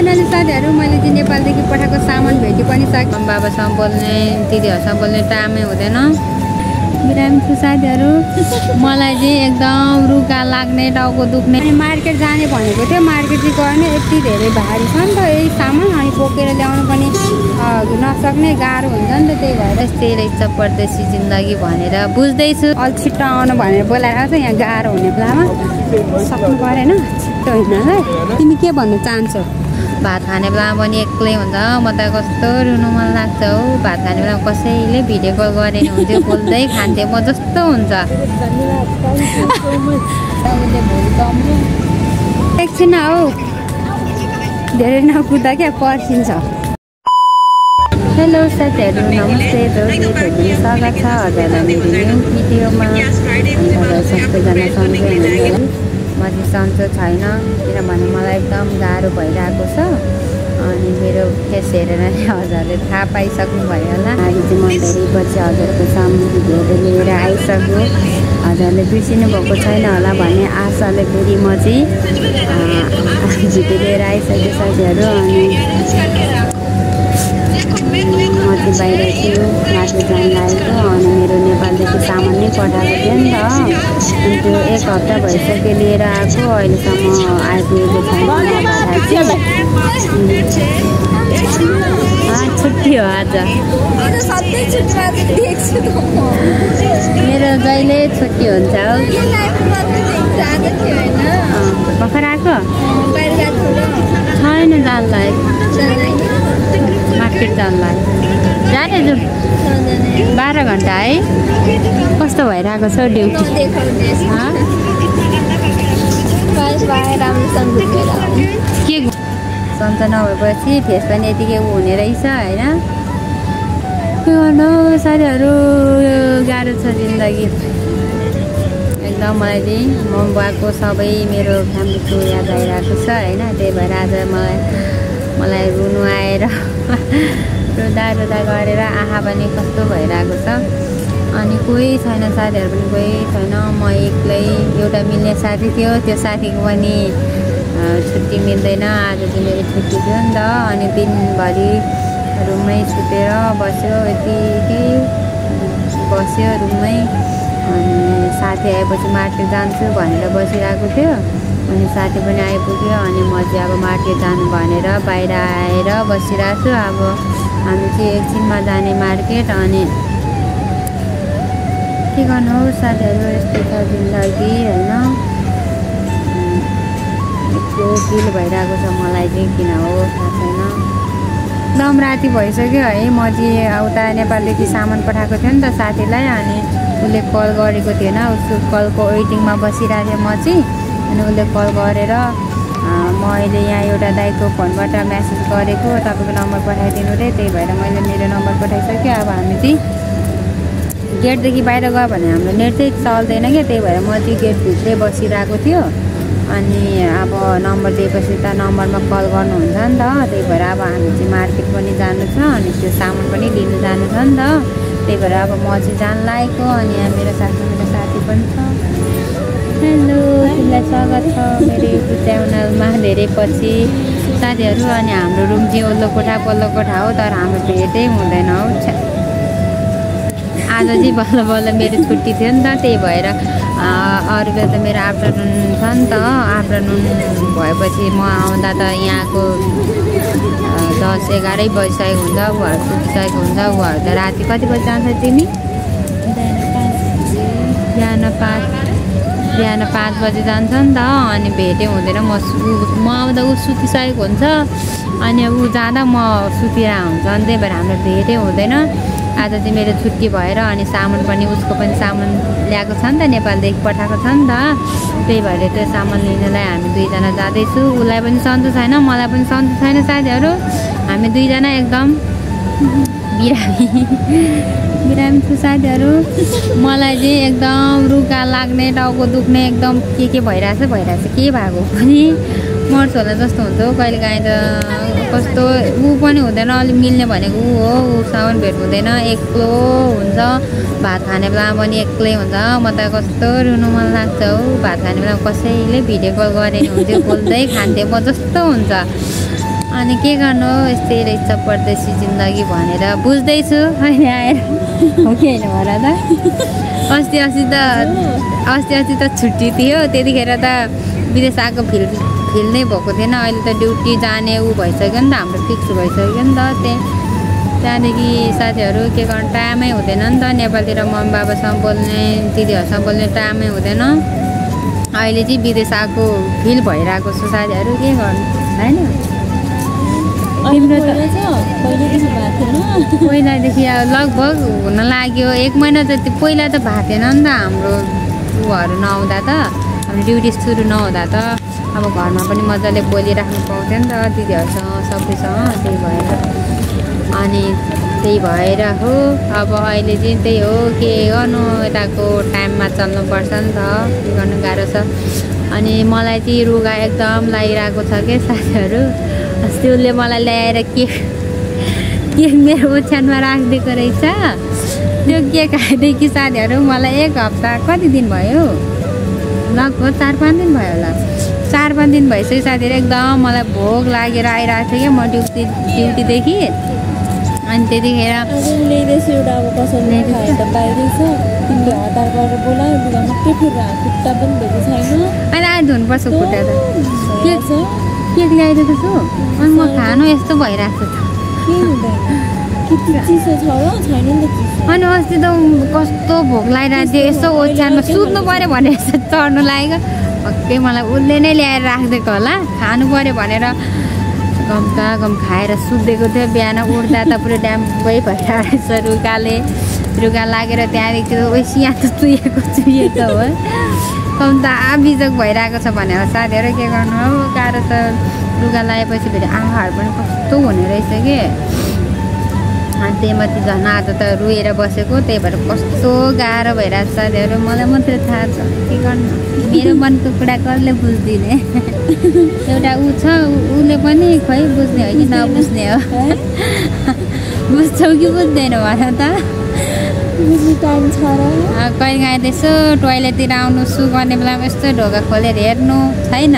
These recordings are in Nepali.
फाइनली साथीहरू मैले चाहिँ नेपालदेखि पठाएको सामान भेटी पनि सकेँ। बाबासँग बोल्ने दिदीहरूसँग बोल्ने टाइमै हुँदैन। बिरामी छु साथीहरू। मलाई चाहिँ एकदम रुगा लाग्ने टाउको दुख्ने। अनि मार्केट जाने भनेको थियो, मार्केट चाहिँ गर्ने यति धेरै भारी छ नि त यही सामान, अनि बोकेर ल्याउनु पनि नसक्ने गाह्रो हुन्छ नि त। त्यही भएर यस्तै रहेछ परदेशी जिन्दगी भनेर बुझ्दैछु। अलि छिट्टो आउनु भनेर बोलाएको छ, यहाँ गाह्रो हुने बेलामा सक्नु परेन, छिट्टो हिँड्नलाई। तिमी के भन्न चाहन्छौ? भात खाने बेलामा पनि एक्लै हुन्छ, म त कस्तो रुनु मन लाग्छ हौ। भात खाने बेलामा कसैले भिडियो कल गरेन हुन्थ्यो, बोल्दै खान्थ्यो म जस्तो हुन्छ। एकछिन हौ, धेरै नकुद्दा क्या पर्खिन्छ। हेलो साथीहरू, नमस्ते स्वागत छ हजुरलाई मेरो न्यू भिडियोमा। सबैजना सन्चै हुनुहुन्छ? म चाहिँ सन्चो छैन, किनभने मलाई एकदम गाह्रो भइरहेको छ। अनि मेरो फेस हेरेर हजुरले थाहा पाइसक्नु भयो होला। अहिले चाहिँ म धेरै पछि हजुरको सामु भिडियोहरू लिएर आइसक्यो। हजुरले बिर्सिनु भएको छैन होला भन्ने आशाले फेरि म चाहिँ भिडियो लिएर आइसकेँ साथीहरू। अनि म चाहिँ बाहिर छु, मार्केट जान लागेको। अनि मेरो नेपालदेखि सामान नै पठाएको थियो नि त, अनि त्यो एक हप्ता भइसक्यो लिएर आएको, अहिलेसम्म आइपुगेको छैन। छुट्टी हो आज, मेरो जहिले छुट्टी हुन्छ हौ। भर्खर आएको छैन जानलाई, मार्केट जानलाई जाने जाउँ 12 घन्टा है। कस्तो भइरहेको छ ड्युटी? के सन्चो नभएपछि फेस पनि यतिकै हुने रहेछ होइन। के गर्नु साथीहरू, गाह्रो छ जिन्दगी एकदम। मलाई चाहिँ मम बुवाको सबै मेरो फ्यामिलीको याद आइरहेको छ होइन। त्यही भएर आज मलाई रुनु आएर रुँदा गरेर आँखा पनि कस्तो भइरहेको छ। अनि कोही छैन साथीहरू पनि कोही छैन, म एक्लै। एउटा मिल्ने साथी थियो, त्यो साथीको पनि छुट्टी मिल्दैन। आज चाहिँ मेरो छुट्टी थियो नि त, अनि दिनभरि रुममै सुतेर बस्यो, यति बस्यो रुममै। अनि साथी आएपछि मार्केट जान्छु भनेर बसिरहेको थियो, अनि साथी पनि आइपुग्यो। अनि म चाहिँ अब मार्केट जानु भनेर बाहिर आएर बसिरहेको छु। अब हामी चाहिँ एकछिनमा जाने मार्केट। अनि के गर्नु हौ साथीहरू, यस्तो छ जिन्दगी होइन। यस्तो फिल भइरहेको छ मलाई चाहिँ, किन हो थाहा छैन। एकदम राति भइसक्यो है। म चाहिँ उता नेपालदेखि सामान पठाएको थियो नि त साथीलाई, अनि उसले कल गरेको थिएन, उसको कलको वेटिङमा बसिरहेको थिएँ म चाहिँ। अनि उसले कल गरेर म अहिले यहाँ एउटा दाइको फोनबाट मेसेज गरेको, तपाईँको नम्बर पठाइदिनु रे। त्यही भएर मैले मेरो नम्बर पठाइसक्यो। अब हामी चाहिँ गेटदेखि बाहिर गयो भने हाम्रो नेट चाहिँ चल्दैन क्या, त्यही भएर म चाहिँ गेटभित्रै बसिरहेको थियो। अनि अब नम्बर दिएपछि त नम्बरमा कल गर्नुहुन्छ नि त। त्यही भएर अब हामी चाहिँ मार्केट पनि जानु छ, अनि त्यो सामान पनि लिनु जानु छ नि त। त्यही भएर अब म चाहिँ जान लागेको। अनि यहाँ मेरो साथी पनि छ। हेलो, तिमीलाई स्वागत छ मेरो युट्युब च्यानलमा धेरै पछि साथीहरू। अनि हाम्रो रुम चाहिँ पल्लो कोठा हो, तर हाम्रो भेटै हुँदैन हौ। आज चाहिँ बल्ल मेरो छुट्टी थियो नि त, त्यही भएर अरू बेला त मेरो आफ्टरनुन छ नि त। आफ्टरनुन भएपछि म आउँदा त यहाँको 10-11 बजिसकेको हुन्छ, उहाँहरू सुतिसकेको हुन्छ। उहाँहरू त राति कति बजी जान्छ तिमी? बिहान 5 बजी जान्छ नि त। अनि भेटै हुँदैन, म आउँदा ऊ सुतिसकेको हुन्छ, अनि ऊ जाँदा म सुतिर हुन्छ। अनि त्यही भएर हाम्रो भेटै हुँदैन। आज चाहिँ मेरो छुट्टी भएर अनि सामान पनि उसको पनि सामान ल्याएको छ नि त, नेपालदेखि पठाएको छ नि त। त्यही भएर त्यो सामान लिनलाई हामी दुईजना जाँदैछु। उसलाई पनि सन्चो छैन, मलाई पनि सन्चो छैन साथीहरू। हामी दुईजना एकदम बिरामी छु साथीहरू। मलाई चाहिँ एकदम रुगा लाग्ने, टाउको दुख्ने, एकदम के भइरहेछ के भएको पनि मर्छु होला जस्तो हुन्छ हौ। कहिले काहीँ त कस्तो ऊ पनि हुँदैन, अलिक मिल्ने भनेको ऊ हो, उसँग पनि भेट हुँदैन, एक्लो हुन्छ। भात खाने बेलामा पनि एक्लै हुन्छ, म त कस्तो रुनु मन लाग्छ हौ। भात खाने बेलामा कसैले भिडियो कल गरेन हुन्थ्यो, बोल्दै खान्थ्यो म जस्तो हुन्छ। अनि के गर्नु हो यस्तै रहेछ परदेशी जिन्दगी भनेर बुझ्दैछु अहिले आएर हो कि होइन भन त अस्ति त छुट्टी थियो त्यतिखेर त विदेश आएको फिल नै भएको थिएन अहिले त ड्युटी जाने ऊ भइसक्यो नि त हाम्रो फिक्स भइसक्यो नि त त्यहाँदेखि साथीहरू के गर्नु टाइमै हुँदैन नि त नेपालतिर मम्मी बाबासँग बोल्ने दिदीहरूसँग बोल्ने टाइमै हुँदैन अहिले चाहिँ विदेश आएको फिल भइरहेको छु साथीहरू के गर्नु होइन तिम्रो त पहिलादेखि लगभग हुन लाग्यो 1 महिना जति पहिला त भएको थिएन नि त हाम्रो ऊहरू नआउँदा त हाम्रो ड्युटी सुरु नहुँदा त अब घरमा पनि मजाले बोलिराख्नु पाउँथ्यो नि त दिदीहरूसँग सबैसँग त्यही भएर हो अब अहिले चाहिँ त्यही हो के गर्नु यताको टाइममा चल्नुपर्छ नि त के गर्नु गाह्रो छ अनि मलाई चाहिँ रुगा एकदम लागिरहेको छ के साथीहरू अस्ति उसले मलाई ल्याएर के मेरो ओछ्यानमा राखिदिएको रहेछ त्यो के खाएदेखि साथीहरू मलाई 1 हप्ता कति दिन भयो लगभग 4-5 दिन भयो होला 4-5 दिन भइसक्यो साथीहरू एकदम मलाई भोक लागेर आइरहेको थियो क्या म ड्युटीदेखि अनि त्यतिखेर उसले एउटा अब कसैले खाएर त बाहिरै छ तिमीले हतार गरेर बोलायो लुगा मात्रै फेरि खुट्टा पनि धोएको छैन अहिले आएर धुनुपर्छ खुट्टा त के ल्याइदिएको छु अनि म खानु यस्तो भइरहेको छ के हुँदैन चिसो छ हो छैन नि त चिसो अनि अस्ति त कस्तो भोक लागिरहेको थियो यसो ओछ्यानमा सुत्नु पऱ्यो भनेर यस्तो चढ्नु लागेको भक्कै मलाई उसले नै ल्याएर राखिदिएको होला खानु पऱ्यो भनेर गम खाएर सुत्दिएको थियो बिहान उठ्दा त पुरै ड्याम्पै भइरहेको छ रुगा लागेर त्यहाँदेखि यहाँ त चुहिएको हो कम त बिजोग भइरहेको छ भनेर साथीहरू के गर्नु हो गाह्रो त रुगा लगाएपछि फेरि आँखाहरू पनि कस्तो हुने रहेछ कि अनि त्यही माथि झन् आज त रुएर बसेको त्यही भएर कस्तो गाह्रो भइरहेको छ साथीहरू मलाई मात्रै थाहा छ के गर्नु मेरो मनको कुरा कसले बुझ्दिने एउटा ऊ छ उसले पनि खै बुझ्ने हो कि नबुझ्ने हो बुझ्छौ कि बुझ्दैन भन त बुझ्ने टाइम छ र कहिले काहीँ यसो टोइलेटतिर आउनु सु गर्ने बेलामा यस्तो ढोका खोलेर हेर्नु छैन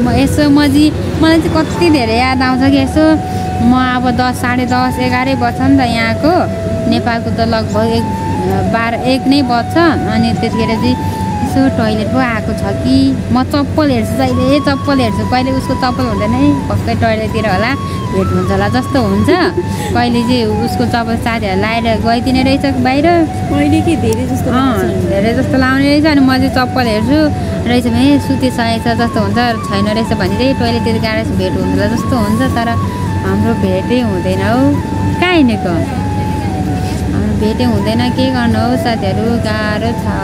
म यसो मलाई चाहिँ कति धेरै याद आउँछ कि यसो म अब 10, 10:30, 11 बज्छ नि त यहाँको नेपालको त लगभग 1 नै बज्छ अनि त्यतिखेर चाहिँ यसो टोइलेट पो आएको छ कि म चप्पल हेर्छु जहिले चप्पल हेर्छु कहिले उसको चप्पल हुँदैन है पक्कै टोइलेटतिर होला भेट हुन्छ होला जस्तो हुन्छ कहिले चाहिँ उसको चप्पल साथीहरू लाएर गइदिने रहेछ बाहिर मैले के धेरै जस्तो लाउने रहेछ अनि म चाहिँ चप्पल हेर्छु रहेछ भने सुतिसकेको छ जस्तो हुन्छ छैन रहेछ भने चाहिँ टोइलेटतिर गएर भेट हुन्छ होला जस्तो हुन्छ तर हाम्रो भेटै हुँदैन हौ कहाँ हिँडेको हाम्रो भेटै हुँदैन के गर्नु हौ साथीहरू गाह्रो छ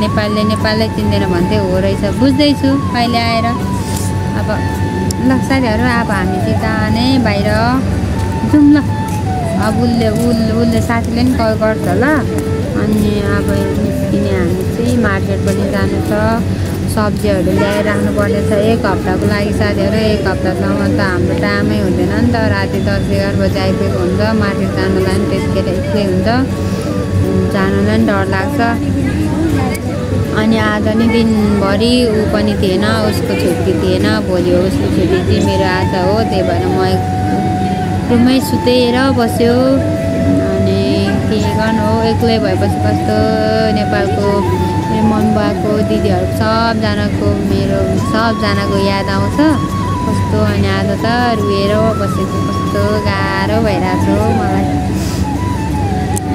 नेपालले चिन्दैन भन्थे हो रहेछ बुझ्दैछु अहिले आएर अब ल साथीहरू अब हामी चाहिँ जाने बाहिर जाउँ ल अब उसले साथीले पनि कल गर्छ होला अनि अब निस्किने हामी चाहिँ मार्केट पनि जानु छ सब्जीहरू ल्याएर राख्नुपर्ने छ 1 हप्ताको लागि साथीहरू 1 हप्तासम्म त हाम्रो टाइमै हुँदैन नि त राति 10-11 बजी आइपुगेको हुन्छ मार्केट जानुलाई पनि त्यतिखेर एक्लै हुन्छ जानुलाई पनि डर लाग्छ अनि आज नि दिनभरि ऊ पनि थिएन उसको छुट्टी थिएन भोलि हो उसको छुट्टी चाहिँ मेरो आज हो त्यही भएर म रुममै सुतेर बस्यो अनि के गर्नु हो एक्लै भएपछि कस्तो नेपालको मम्मी बाबाको दिदीहरू सबजनाको याद आउँछ कस्तो अनि आज त रुएर बसेको कस्तो गाह्रो भइरहेको छ मलाई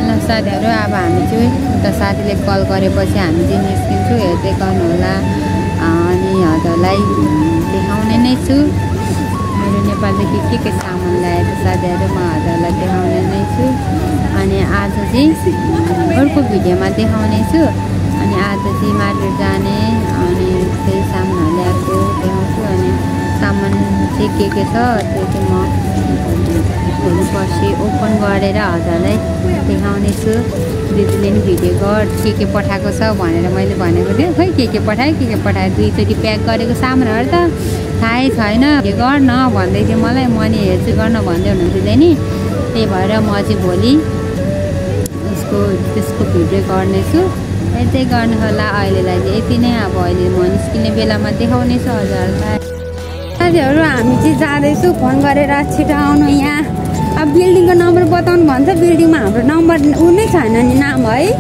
ल साथीहरू अब हामी चाहिँ उता साथीले कल गरेपछि हामी चाहिँ निस्किन्छु हेर्दै गर्नु होला अनि हजुरलाई देखाउने नै छु मेरो नेपालदेखि के सामान ल्याएर साथीहरू म हजुरलाई देखाउने नै छु अनि आज चाहिँ अर्को भिडियोमा देखाउने छु अनि आज चाहिँ मार्केट जाने अनि त्यही सामानहरू ल्याएको देखाउँछु अनि सामान चाहिँ के छ त्यो चाहिँ म भोलि पर्सि ओपन गरेर हजुरलाई देखाउने छु दिदीले नि भिडियो के पठाएको छ भनेर मैले भनेको थिएँ खै के पठायो 2चोटि प्याक गरेको सामानहरू त थाहै छैन के गर्न भन्दै थियो मलाई म नि हेर्छु गर्न भन्दै हुनुहुन्थ्यो नि त्यही भएर म चाहिँ भोलि त्यसको भिडियो गर्नेछु यतै गर्नु होला अहिलेलाई चाहिँ यति नै अब अहिले म निस्किने बेलामा देखाउनेछु हजुरहरूलाई साथीहरू हामी चाहिँ जाँदैछु फोन गरेर छिटो आउनु यहाँ अब बिल्डिङको नम्बर बताउनु भन्छ बिल्डिङमा हाम्रो नम्बर उ नै छैन नि नाम है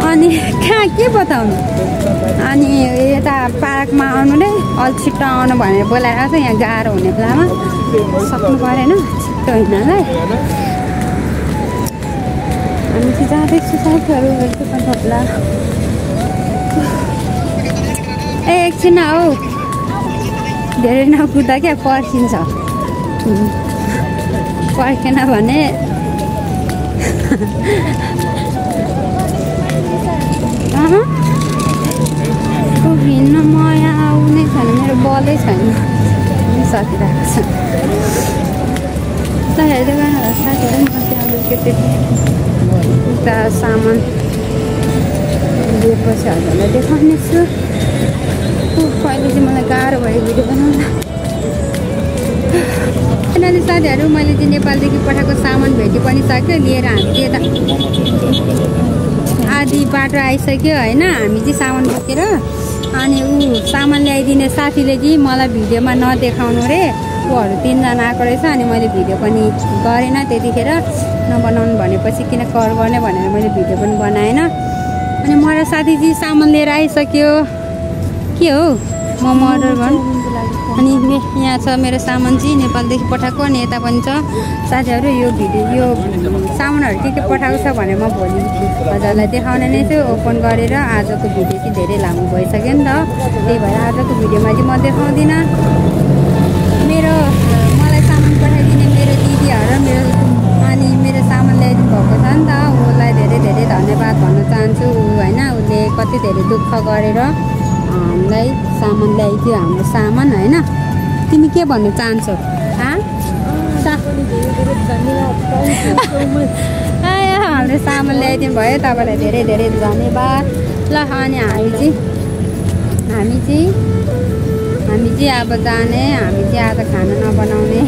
अनि कहाँ के बताउनु अनि यता पार्कमा आउनु नै अलि छिट्टो आउनु भनेर बोलाइरहेको छ यहाँ गाह्रो हुने बेलामा सक्नु परेन छिट्टो हिँड्नलाई हामी चाहिँ जाँदैछु साथीहरू थप्ला ए एकछिन हौ धेरै नकुद्दा क्या पर्खिन्छ पर्खेन भने हिँड्न म यहाँ आउनै छैन मेरो बलै छैन सकिरहेको छ साथीहरू म चाहिँ अलिकति उता सामान लिएपछि हजुरलाई देखाउने छु अहिले चाहिँ मलाई गाह्रो भयो भिडियो बनाउन किनभने साथीहरू मैले चाहिँ नेपालदेखि पठाएको सामान भेटि पनि सक्यो लिएर हामी चाहिँ यता आधी बाटो आइसक्यो होइन हामी चाहिँ सामान बोकेर अनि ऊ सामान ल्याइदिने साथीले चाहिँ मलाई भिडियोमा नदेखाउनु रे ऊहरू 3 जना आएको रहेछ अनि मैले भिडियो पनि गरेन त्यतिखेर नबनाउनु भनेपछि किन कर गर्ने भनेर मैले भिडियो पनि बनाएन अनि म र साथी चाहिँ सामान लिएर आइसक्यो के हो मोमो अर्डर गर्नु अनि यहाँ छ मेरो सामान चाहिँ नेपालदेखि पठाएको अनि यता पनि छ साथीहरू यो भिडियो यो सामानहरू के पठाएको छ भने म भोलि हजुरलाई देखाउने नै छु ओपन गरेर आजको भिडियो चाहिँ धेरै लामो भइसक्यो नि त त्यही भएर आजको भिडियोमा चाहिँ म देखाउँदिनँ मेरो मलाई सामान पठाइदिने मेरो दिदीहरू मेरो अनि मेरो सामान ल्याइदिनु भएको छ नि त उसलाई धेरै धेरै धन्यवाद भन्न चाहन्छु होइन उसले कति धेरै दुःख गरेर हामीलाई सामान ल्याइदियो हाम्रो सामान होइन तिमी के भन्न चाहन्छौ हाम्रो सामान ल्याइदिनु भयो तपाईँलाई धेरै धेरै धन्यवाद ल अनि हामी चाहिँ अब जाने हामी चाहिँ आज खाना नबनाउने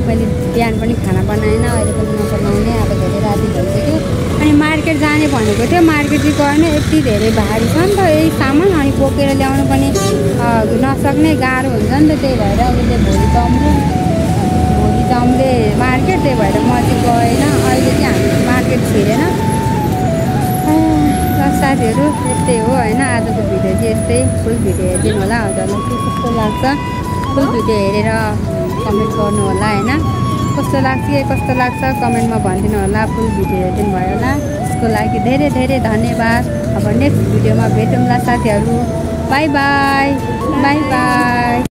मैले बिहान पनि खाना बनाएन अहिले पनि नबनाउने अब धेरै राति भइसक्यो अनि मार्केट जाने भनेको थियो मार्केट चाहिँ गर्ने यति धेरै भारी छ नि त यही सामान अनि बोकेर ल्याउनु पनि नसक्ने गाह्रो हुन्छ नि त त्यही भएर उसले भोलि जम्ले मार्केट त्यही भएर म चाहिँ गएन अहिले चाहिँ हामी मार्केट छिरेन साथीहरू यस्तै हो होइन आजको भिडियो चाहिँ यस्तै फुल भिडियो हेरिदिनु होला हजुरलाई के कस्तो लाग्छ फुल भिडियो हेरेर कमेन्ट गर्नु होला होइन कस्तो लाग्छ कमेन्टमा भनिदिनु होला फुल भिडियो हेरिदिनु भयो होला त्यसको लागि धेरै धेरै धन्यवाद अब नेक्स्ट भिडियोमा भेटौँला साथीहरू बाई बाई।